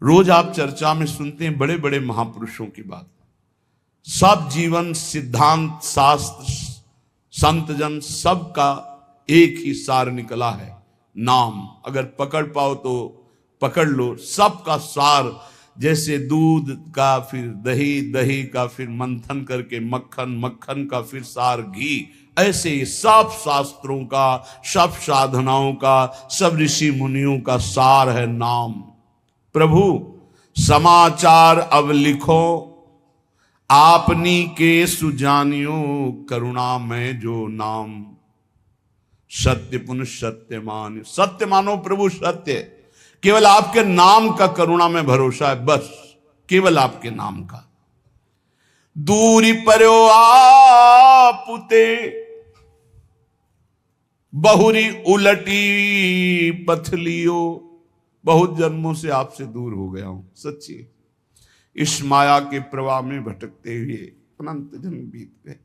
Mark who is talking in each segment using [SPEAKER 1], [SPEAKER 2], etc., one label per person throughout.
[SPEAKER 1] रोज आप चर्चा में सुनते हैं बड़े बड़े महापुरुषों की बात, सब जीवन सिद्धांत शास्त्र संत जन सबका एक ही सार निकला है, नाम। अगर पकड़ पाओ तो पकड़ लो, सबका सार। जैसे दूध का फिर दही, दही का फिर मंथन करके मक्खन, मक्खन का फिर सार घी, ऐसे ही सब शास्त्रों का, सब साधनाओं का, सब ऋषि मुनियों का सार है नाम। प्रभु समाचार अब लिखो, आपनी के सुजानियो, करुणा में जो नाम। सत्य पुनः सत्य मान, सत्य मानो प्रभु सत्य। केवल आपके नाम का करुणा में भरोसा है, बस केवल आपके नाम का। दूरी पर्यो आपुते, बहुरी उलटी पथलियो। बहुत जन्मों से आपसे दूर हो गया हूं, सच्ची। इस माया के प्रवाह में भटकते हुए अनंत जन्म बीत गए।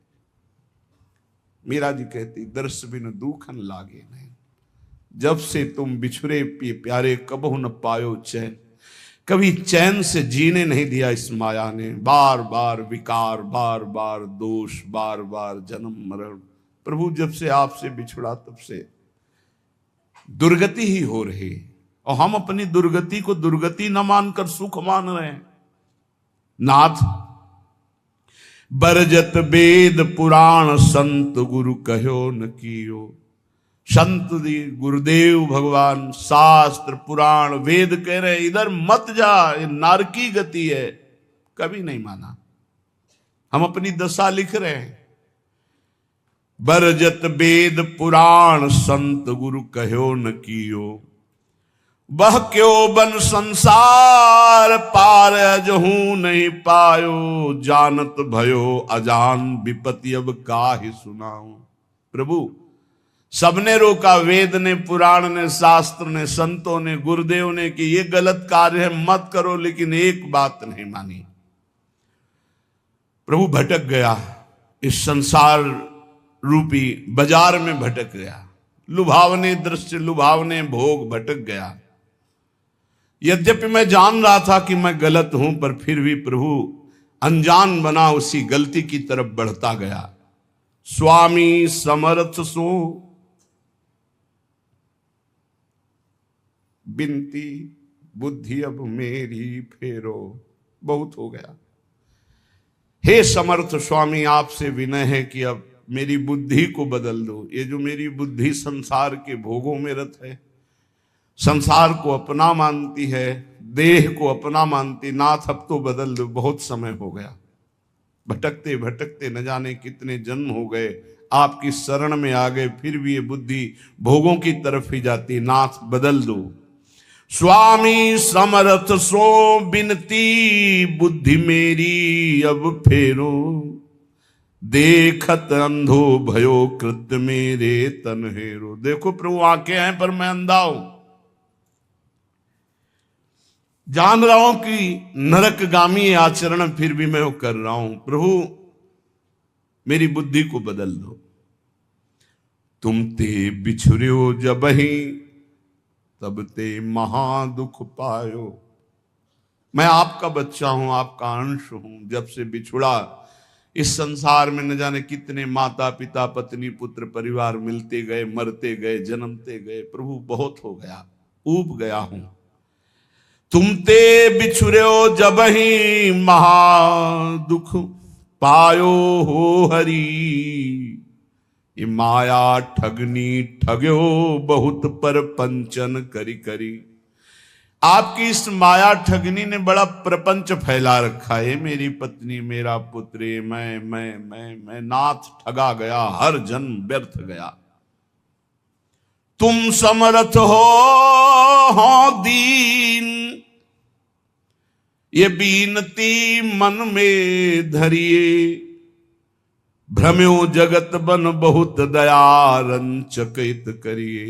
[SPEAKER 1] मीरा जी कहती, दर्श बिन दुखन लागे नहीं। जब से तुम बिछुरे प्यारे, कबहु न पायो चैन। कभी चैन से जीने नहीं दिया इस माया ने। बार बार विकार, बार बार दोष, बार बार जन्म मरण। प्रभु जब से आपसे बिछुड़ा तब से दुर्गति ही हो रही, और हम अपनी दुर्गति को दुर्गति न मानकर सुख मान रहे हैं। नाथ बरजत वेद पुराण, संत गुरु कहो न कियो। संत गुरुदेव भगवान शास्त्र पुराण वेद कह रहे इधर मत जा, ये नारकी गति है, कभी नहीं माना। हम अपनी दशा लिख रहे हैं। बरजत वेद पुराण, संत गुरु कहो न कियो। वह क्यों बन संसार पार, अजहू नहीं पायो। जानत भयो अजान, विपत्ति अब काहे सुनाऊं। प्रभु सबने रोका, वेद ने, पुराण ने, शास्त्र ने, संतों ने, गुरुदेव ने कि ये गलत कार्य है मत करो, लेकिन एक बात नहीं मानी। प्रभु भटक गया, इस संसार रूपी बाजार में भटक गया। लुभावने दृश्य, लुभावने भोग, भटक गया। यद्यपि मैं जान रहा था कि मैं गलत हूं, पर फिर भी प्रभु अनजान बना उसी गलती की तरफ बढ़ता गया। स्वामी समर्थ सो बिनती, बुद्धि अब मेरी फेरो। बहुत हो गया, हे समर्थ स्वामी, आपसे विनय है कि अब मेरी बुद्धि को बदल दो। ये जो मेरी बुद्धि संसार के भोगों में रत है, संसार को अपना मानती है, देह को अपना मानती, नाथ अब तो बदल दो। बहुत समय हो गया, भटकते भटकते न जाने कितने जन्म हो गए, आपकी शरण में आ गए, फिर भी ये बुद्धि भोगों की तरफ ही जाती। नाथ बदल दो। स्वामी समर्थ सो बिनती, बुद्धि मेरी अब फेरो। देखत अंधो भयो कृत्य, मेरे तन हेरो। देखो प्रभु आंखें हैं पर मैं अंधा हूं, जान रहा हूं कि नरकगामी आचरण फिर भी मैं वो कर रहा हूं। प्रभु मेरी बुद्धि को बदल दो। तुम ते बिछुर्यो जबहि, तब ते महा दुख पायो। मैं आपका बच्चा हूं, आपका अंश हूं। जब से बिछुड़ा, इस संसार में न जाने कितने माता पिता, पत्नी, पुत्र, परिवार मिलते गए, मरते गए, जन्मते गए। प्रभु बहुत हो गया, ऊब गया हूं। तुम ते बिछुर्यो जबहि, महा दुख पायो हो हरि। ये माया ठगनी ठग्यो, बहुत पर पंचन करी करी। आपकी इस माया ठगनी ने बड़ा प्रपंच फैला रखा है। मेरी पत्नी, मेरा पुत्र, मैं नाथ ठगा गया, हर जन्म व्यर्थ गया। तुम समर्थ हो दीन, ये बीनती मन में धरिए। भ्रम्यो जगत बन बहुत दया, रंचकित करिए।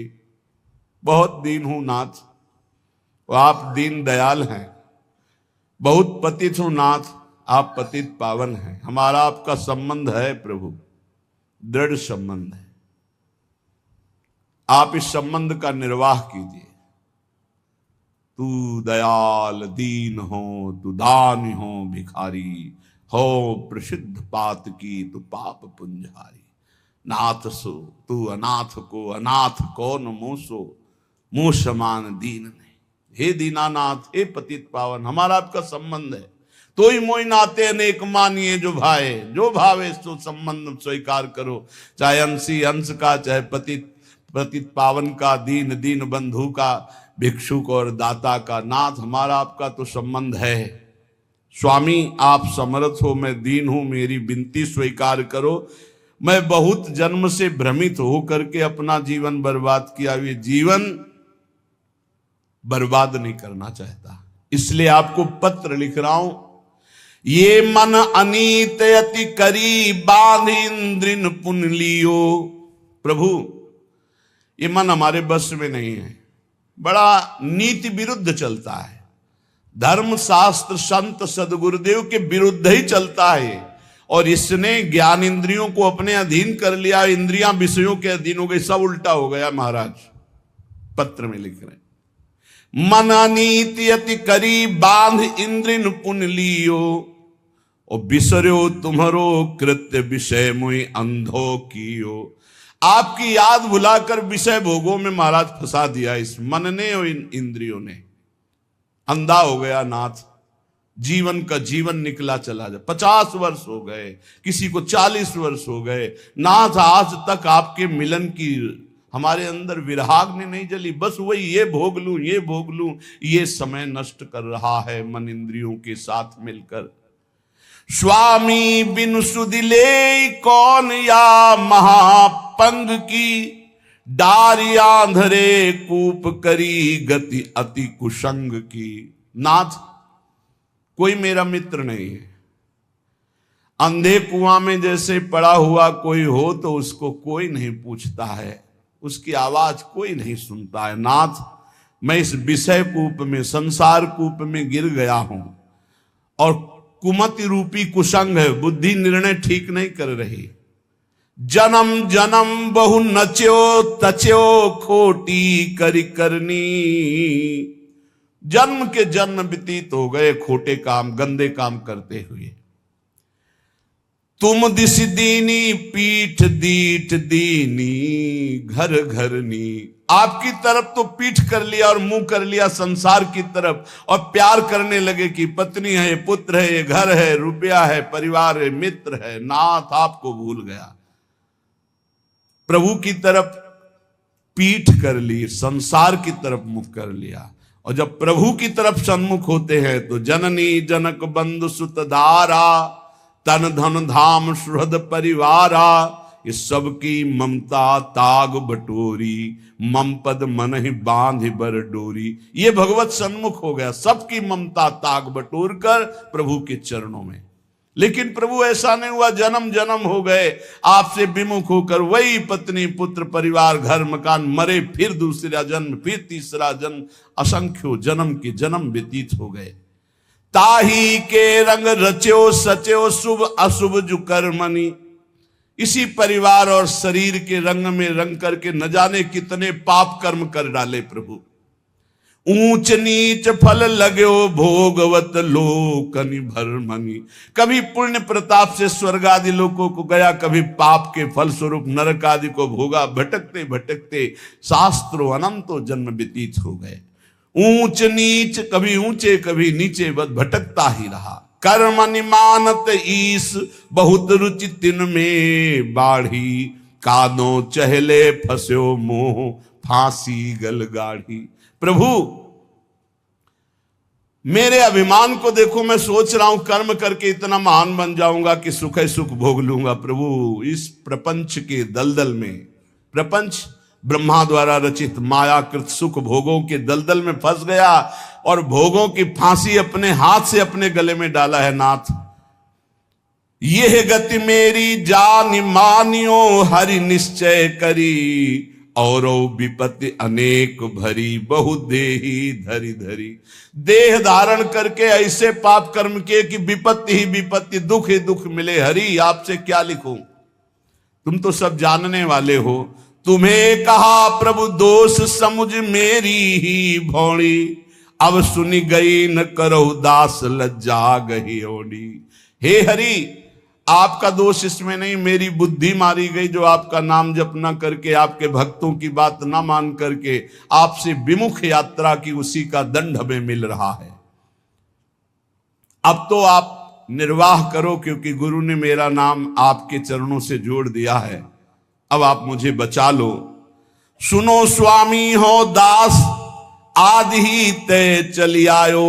[SPEAKER 1] बहुत दीन हूं नाथ, आप दीन दयाल हैं। बहुत पतित हूं नाथ, आप पतित पावन हैं। हमारा आपका संबंध है प्रभु, दृढ़ संबंध है। आप इस संबंध का निर्वाह कीजिए। तू दयाल दीन हो, तू दान हो भिखारी, हो प्रसिद्ध पात की तू पाप पुंजारी। नाथ सो तू अनाथ को, अनाथ कौन मोसो, मुँह समान दीन नहीं। हे दीनानाथ, हे पतित पावन, हमारा आपका संबंध है। तो ही मोई नाते अनेक मानिए जो भाए, जो भावे सो संबंध स्वीकार करो। चाहे अंशी अंश का, चाहे पतित पतित पावन का, दीन दीन बंधु का, भिक्षुक और दाता का। नाथ, हमारा आपका तो संबंध है। स्वामी, आप समर्थ हो, मैं दीन हूं, मेरी विनती स्वीकार करो। मैं बहुत जन्म से भ्रमित हो करके अपना जीवन बर्बाद किया, ये जीवन बर्बाद नहीं करना चाहता, इसलिए आपको पत्र लिख रहा हूं। ये मन अनीत अति करी, बांध इंद्रिन पुन लियो। प्रभु, ये मन हमारे बस में नहीं है, बड़ा नीति विरुद्ध चलता है, धर्म शास्त्र संत सदगुरुदेव के विरुद्ध ही चलता है। और इसने ज्ञान इंद्रियों को अपने अधीन कर लिया, इंद्रियां विषयों के अधीन हो गई, सब उल्टा हो गया। महाराज पत्र में लिख रहे, मन अनीति अति करी, बांध इंद्रिन पुन लियो। और बिसरो तुम्हारो कृत्य, विषय मुई अंधो कियो। आपकी याद भुलाकर विषय भोगों में महाराज फंसा दिया इस मन ने और इन इंद्रियों ने। अंधा हो गया नाथ, जीवन का जीवन निकला चला जाए। 50 वर्ष हो गए, किसी को 40 वर्ष हो गए। नाथ, आज तक आपके मिलन की हमारे अंदर विराग्नि नहीं जली, बस वही ये भोग लूं, ये भोग लूं। ये समय नष्ट कर रहा है मन इंद्रियों के साथ मिलकर। स्वामी बिनु सुदिले कौन, या महापंग की डारिया धरे कूप करी, गति अति कुसंग की। नाथ, कोई मेरा मित्र नहीं है। अंधे कुआं में जैसे पड़ा हुआ कोई हो तो उसको कोई नहीं पूछता है, उसकी आवाज कोई नहीं सुनता है। नाथ, मैं इस विषय कूप में, संसार कूप में गिर गया हूं, और कुमति रूपी कुसंग है, बुद्धि निर्णय ठीक नहीं कर रही। जन्म जन्म बहु नच्यो तच्यो, खोटी करी करनी। जन्म के जन्म व्यतीत हो गए खोटे काम, गंदे काम करते हुए। तुम दिस दीनी, पीठ दीठ दीनी, घर घरनी। आपकी तरफ तो पीठ कर लिया और मुंह कर लिया संसार की तरफ, और प्यार करने लगे कि पत्नी है, पुत्र है, ये घर है, रुपया है, परिवार है, मित्र है। नाथ, आपको भूल गया। प्रभु की तरफ पीठ कर ली, संसार की तरफ मुख कर लिया। और जब प्रभु की तरफ सन्मुख होते हैं तो जननी जनक बंधु सुत धारा, तन धन धाम सुहृद परिवारा। इस सब की ममता ताग बटोरी, मम पद मन ही बांध बर डोरी। ये भगवत सन्मुख हो गया, सबकी ममता ताग बटोर कर प्रभु के चरणों में। लेकिन प्रभु ऐसा नहीं हुआ, जन्म जन्म हो गए आपसे विमुख होकर, वही पत्नी पुत्र परिवार घर मकान, मरे फिर दूसरा जन्म, फिर तीसरा जन्म, असंख्यो जन्म के जन्म व्यतीत हो गए। ताही के रंग रच्यो सच्यो, शुभ अशुभ जु कर्मनि। इसी परिवार और शरीर के रंग में रंग करके न जाने कितने पाप कर्म कर डाले प्रभु। ऊंच नीच फल लगो भोगवत लोकनि भरमनि। कभी पुण्य प्रताप से स्वर्ग आदि लोकों को गया, कभी पाप के फल स्वरूप नरक आदि को भोगा। भटकते भटकते शास्त्रों अनंतो जन्म व्यतीत हो गए। ऊंच नीच, कभी ऊंचे कभी नीचे, बस भटकता ही रहा। कर्म निमानत ईस, बहुत रुचि तिन में बाढ़ी। कादो चहले फस्यो मोह, फांसी गल गाढ़ी। प्रभु, मेरे अभिमान को देखो, मैं सोच रहा हूं कर्म करके इतना महान बन जाऊंगा कि सुख सुख भोग लूंगा। प्रभु, इस प्रपंच के दलदल में, प्रपंच ब्रह्मा द्वारा रचित मायाकृत सुख भोगों के दलदल में फंस गया, और भोगों की फांसी अपने हाथ से अपने गले में डाला है। नाथ, यह गति मेरी जान मानियो, हरि निश्चय करी। और विपत्ति अनेक भरी, बहु देही धरी धरी। देह धारण करके ऐसे पाप कर्म किए कि विपत्ति ही विपत्ति, दुख ही दुख मिले। हरि, आपसे क्या लिखूं, तुम तो सब जानने वाले हो। तुम्हें कहा प्रभु दोष समुझ मेरी ही भौड़ी, अब सुनी गई न करो दास लज्जा गही ओडी। हे हरि, आपका दोष इसमें नहीं, मेरी बुद्धि मारी गई जो आपका नाम जप न करके, आपके भक्तों की बात ना मान करके आपसे विमुख यात्रा की, उसी का दंड हमें मिल रहा है। अब तो आप निर्वाह करो, क्योंकि गुरु ने मेरा नाम आपके चरणों से जोड़ दिया है, अब आप मुझे बचा लो। सुनो स्वामी हो दास आदि ही तय चली आयो,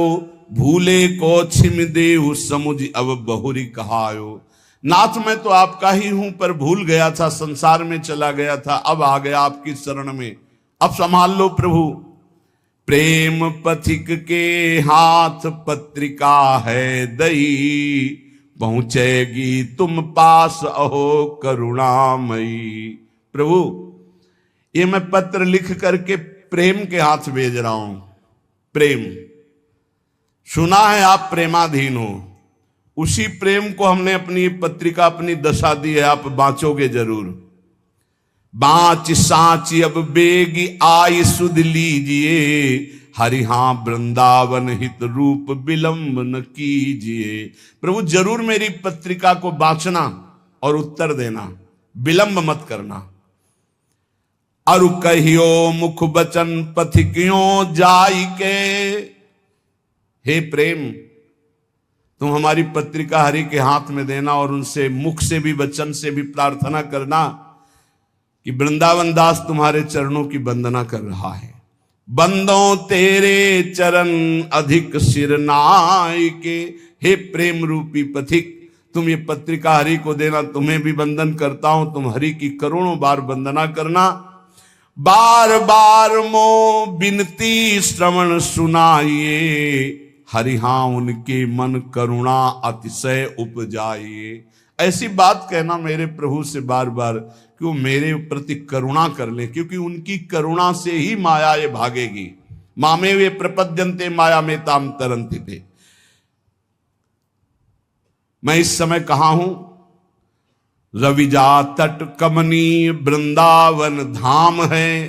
[SPEAKER 1] भूले को छिम देहु समुझ अब बहुरी कहायो। नाथ मैं तो आपका ही हूं, पर भूल गया था, संसार में चला गया था, अब आ गया आपकी शरण में, अब संभाल लो प्रभु। प्रेम पथिक के हाथ पत्रिका है दई, पहुंचेगी तुम पास अहो करुणामयी। प्रभु ये मैं पत्र लिख करके प्रेम के हाथ भेज रहा हूं। प्रेम, सुना है आप प्रेमाधीन हो, उसी प्रेम को हमने अपनी पत्रिका, अपनी दशा दी है, आप बांचोगे जरूर। बाँच साँची अब बेगी आई सुध लीजिए, हरि हाँ वृंदावन हित रूप विलंब न कीजिए। प्रभु जरूर मेरी पत्रिका को बांचना और उत्तर देना, विलंब मत करना। अरु कहियो मुख बचन पथिकियों जाई के। हे प्रेम, तुम हमारी पत्रिका हरि के हाथ में देना और उनसे मुख से भी वचन से भी प्रार्थना करना कि वृंदावन दास तुम्हारे चरणों की वंदना कर रहा है। बंदों तेरे चरण अधिक सिर नाय के। हे प्रेम रूपी पथिक, तुम ये पत्रिका हरि को देना, तुम्हें भी वंदन करता हूं, तुम हरि की करोड़ों बार वंदना करना। बार बार मो बिनती श्रवण सुनाइए, हरि हाँ उनके मन करुणा अतिशय उपजाइए। ऐसी बात कहना मेरे प्रभु से बार बार कि वो मेरे प्रति करुणा कर ले, क्योंकि उनकी करुणा से ही माया ये भागेगी। मामे वे प्रपद्यन्ते माया में ताम तरंति थे। मैं इस समय कहां हूं? रविजा तट कमनीय वृंदावन धाम है,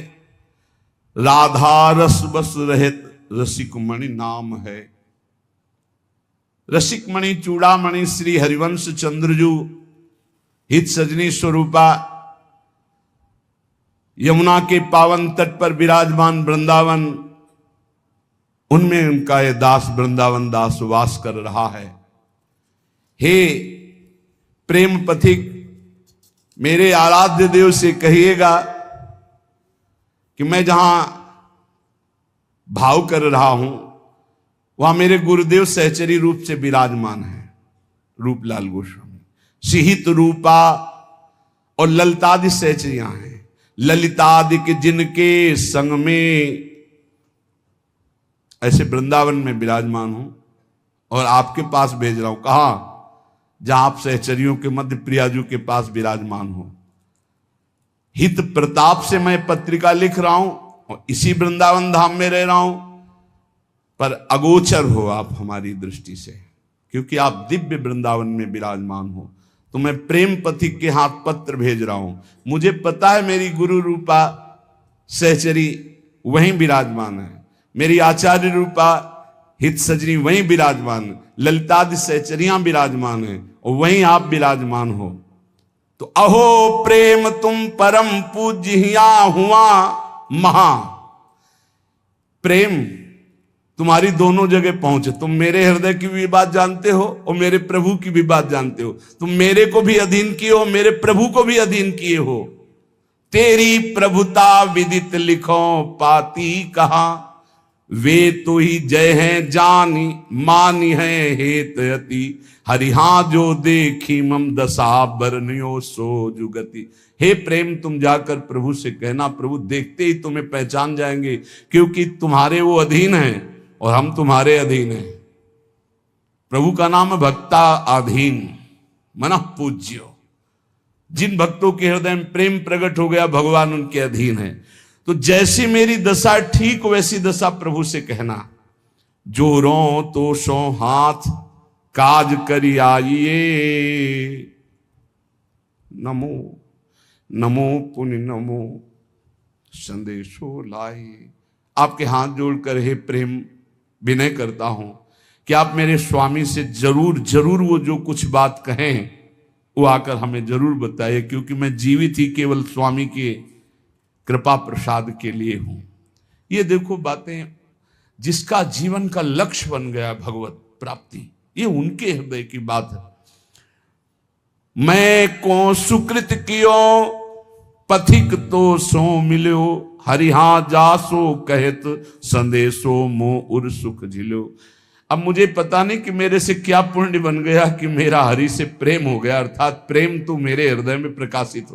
[SPEAKER 1] राधा रस बस रहित रसिक मणि नाम है। रसिक मणि चूड़ामणि श्री हरिवंश चंद्रजू हित सजनी स्वरूपा यमुना के पावन तट पर विराजमान वृंदावन, उनमें उनका ये दास वृंदावन दास वास कर रहा है। हे प्रेम पथिक, मेरे आराध्य देव से कहिएगा कि मैं जहां भाव कर रहा हूं वहां मेरे गुरुदेव सहचरी रूप से विराजमान है, रूपलाल गोस्वामी। सिहित रूपा और ललितादि सहचरियां हैं, ललितादि के जिनके संग में ऐसे वृंदावन में विराजमान हूं और आपके पास भेज रहा हूं। कहा? जहां आप सहचरियों के मध्य प्रियाजू के पास विराजमान हो। हित प्रताप से मैं पत्रिका लिख रहा हूं और इसी वृंदावन धाम में रह रहा हूं, पर अगोचर हो आप हमारी दृष्टि से, क्योंकि आप दिव्य वृंदावन में विराजमान हो। तो मैं प्रेम पथिक के हाथ पत्र भेज रहा हूं। मुझे पता है मेरी गुरु रूपा सहचरी वहीं विराजमान है, मेरी आचार्य रूपा हित सजनी वहीं विराजमान, ललितादि सहचरियां विराजमान है और वहीं आप विराजमान हो। तो अहो प्रेम तुम परम पूज्या हुआ महा। प्रेम तुम्हारी दोनों जगह पहुंचे। तुम मेरे हृदय की भी बात जानते हो और मेरे प्रभु की भी बात जानते हो। तुम मेरे को भी अधीन किए हो, मेरे प्रभु को भी अधीन किए हो। तेरी प्रभुता विदित लिखो पाती कहा, वे तो ही जय हैं जानी मानी है हेतयति। हरिहा जो देखी मम दशा बरनियो सो जुगति। हे प्रेम, तुम जाकर प्रभु से कहना, प्रभु देखते ही तुम्हें पहचान जाएंगे, क्योंकि तुम्हारे वो अधीन हैं और हम तुम्हारे अधीन हैं। प्रभु का नाम है भक्ता अधीन मन पूज्यो। जिन भक्तों के हृदय में प्रेम प्रकट हो गया, भगवान उनके अधीन है। तो जैसी मेरी दशा ठीक वैसी दशा प्रभु से कहना। जोरों तो सो हाथ काज करी आइए, नमो नमो पुण्य नमो संदेशो लाइए। आपके हाथ जोड़कर हे प्रेम विनय करता हूं कि आप मेरे स्वामी से जरूर जरूर वो जो कुछ बात कहें वो आकर हमें जरूर बताइए, क्योंकि मैं जीवित ही केवल स्वामी के कृपा प्रसाद के लिए हूं। ये देखो बातें, जिसका जीवन का लक्ष्य बन गया भगवत प्राप्ति, ये उनके हृदय की बात है। मैं को सुकृत कियो पथिक तो सो मिलो, हरिहा जासो कहत संदेशो मो उर सुख झिलो। अब मुझे पता नहीं कि मेरे से क्या पुण्य बन गया कि मेरा हरि से प्रेम हो गया, अर्थात प्रेम तो मेरे हृदय में प्रकाशित हो